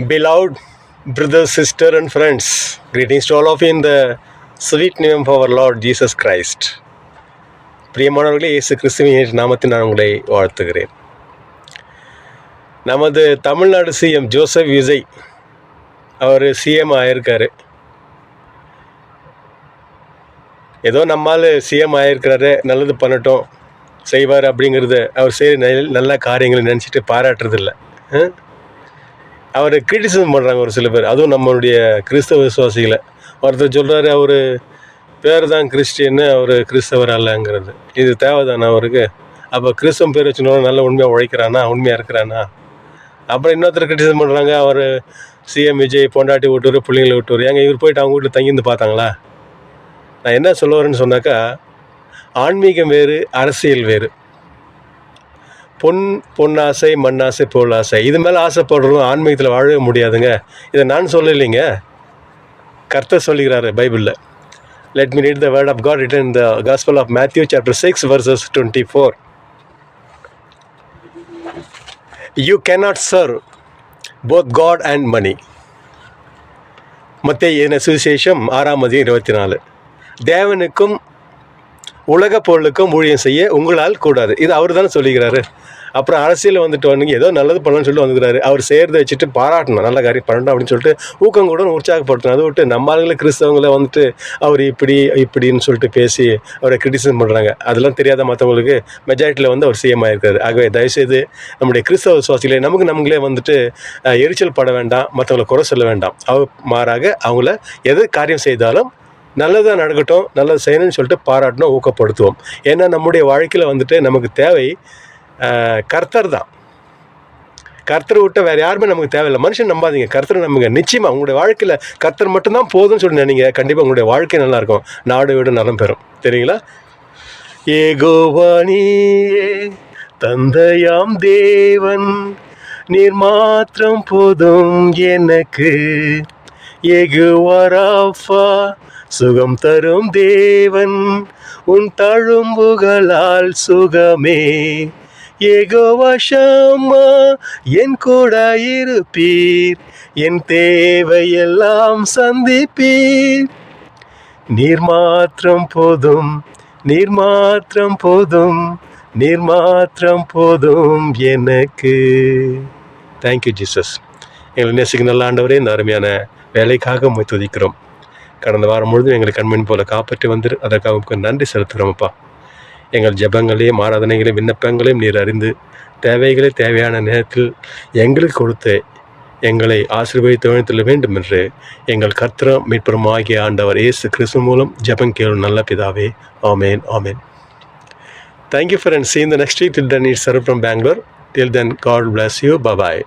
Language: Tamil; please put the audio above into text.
Beloved brothers, sisters, and friends, greetings to all of you in the sweet name of our Lord Jesus Christ. பிரியமானவர்களே, இயேசு கிறிஸ்துவின் நாமத்தில் நான் உங்களை வாழ்த்துகிறேன். நமது தமிழ்நாடு சிஎம் ஜோசப் விஜய் அவர் சிஎம் ஆயிருக்காரு. ஏதோ நம்மால் சிஎம் ஆயிருக்கிறாரு, நல்லது பண்ணட்டும் செய்வார் அப்படிங்கிறத அவர் செய்கிற நல்ல காரியங்களை நினச்சிட்டு பாராட்டுறதில்லை. அவரை கிரிட்டிசிசம் பண்ணுறாங்க ஒரு சில பேர், அதுவும் நம்மளுடைய கிறிஸ்தவ விசுவாசிகளை. ஒருத்தர் சொல்கிறாரு அவர் பேர் தான் கிறிஸ்டின்னு, அவர் கிறிஸ்தவர் அல்லங்கிறது. இது தேவைதானே அவருக்கு? அப்போ கிறிஸ்தவம் பேர் வச்சுனோம் நல்ல உண்மையாக உழைக்கிறானா, உண்மையாக இருக்கிறானா? அப்புறம் இன்னொருத்தர் கிரிட்டிசிசம் பண்ணுறாங்க, அவர் சிஎம் விஜய் பொண்டாட்டி விட்டுரு பிள்ளைங்களை விட்டுரு. ஏங்க இவர் போயிட்டு அவங்க வீட்டில் தங்கியிருந்து பார்த்தாங்களா? நான் என்ன சொல்ல வரேன்னு சொன்னாக்கா, ஆன்மீகம் வேறு, அரசியல் வேறு. பொன்னாசை மண்ணாசை பொருளாசை, இது மேலே ஆசைப்படுறோம் ஆன்மீகத்தில் வாழவே முடியாதுங்க. இதை நான் சொல்லலைங்க, கர்த்தர் சொல்லுகிறாரு பைபிளில். Let me read the word of God written in the Gospel of Matthew chapter 6 verses 24. You cannot serve both God and money. மத்தேயு சுவிசேஷம் 6:24. தேவனுக்கும் உலக பொருளுக்கும் ஊழியம் செய்ய உங்களால் கூடாது. இது அவர் தானே சொல்லிக்கிறாரு. அப்புறம் அரசியல் வந்துட்டு வந்து ஏதோ நல்லது பண்ணலாம்னு சொல்லிட்டு வந்துக்கிறாரு. அவர் செய்கிறத வச்சுட்டு பாராட்டணும், நல்ல காரியம் பண்ணணும் அப்படின்னு சொல்லிட்டு ஊக்கம் கூட உற்சாகப்படுத்தணும். அதை விட்டு நம்ம ஆளுங்களை கிறிஸ்தவங்களை வந்துட்டு அவர் இப்படின்னு சொல்லிட்டு பேசி அவரை கிரிட்டிசிசம் பண்ணுறாங்க. அதெல்லாம் தெரியாத மற்றவங்களுக்கு மெஜாரிட்டியில் வந்து அவர் சிஎம் ஆகிருக்காரு. ஆகவே தயவுசெய்து நம்முடைய கிறிஸ்தவ விசுவாசிகளை நம்மளே வந்துட்டு எரிச்சல் பட வேண்டாம், மற்றவங்களை குறை சொல்ல வேண்டாம். மாறாக அவங்கள எது காரியம் செய்தாலும் நல்லதாக நடக்கட்டும், நல்லது செய்யணும்னு சொல்லிட்டு பாராட்டணும், ஊக்கப்படுத்துவோம். ஏன்னா நம்முடைய வாழ்க்கையில் வந்துட்டு நமக்கு தேவை கர்த்தர் தான். கர்த்தரை விட்ட வேறு யாருமே நமக்கு தேவையில்லை. மனுஷன் நம்பாதீங்க, கர்த்தரை நம்புங்க. நிச்சயமாக உங்களுடைய வாழ்க்கையில் கர்த்தர் மட்டும்தான் போதும்னு சொல்லி நினைங்க, கண்டிப்பாக உங்களுடைய வாழ்க்கை நல்லாயிருக்கும், நாடு வீடு நலம் பெறும். தெரியுங்களா? யெகோவா நீயே தந்தையாம் தேவன், நீர் மாத்திரம் போதும் எனக்கு. யெகோவா ராஃபா சுகம் தரும் தேவன், உன் தழும்புகளால் சுகமே. யெகோவா ஷம்மா என் கூட இருப்பீர், என் தேவையெல்லாம் சந்திப்பீர். நீர் மாத்திரம் போதும், நீர் மாத்திரம் போதும், நீர் மாத்திரம் போதும் எனக்கு. Thank you Jesus. எங்களை நேசிக்க நல்ல ஆண்டவரே, இந்த அருமையான வேலைக்காக உம்மை துதிக்கிறோம். கடந்த வாரம் முழுதும் எங்களை கண்மணி போல காப்பாற்றி வந்துரு, அதற்காக நன்றி செலுத்துகிறோம்ப்பா. எங்கள் ஜெபங்களையும் ஆராதனைகளையும் விண்ணப்பங்களையும் நீர் அறிந்து தேவைகளை தேவையான நேரத்தில் எங்களுக்கு கொடுத்து எங்களை ஆசீர்வதித்து வழித்தள்ள வேண்டும் என்று எங்கள் கர்த்தரும் மீட்பரும் ஆகிய ஆண்டவர் இயேசு கிறிஸ்து மூலம் ஜெபம் கேளும் நல்ல பிதாவே. ஆமேன், ஆமேன். Thank you friends. See you in the next week. Till then, it's Saru from Bangalore. Till then, God bless you. Bye-bye.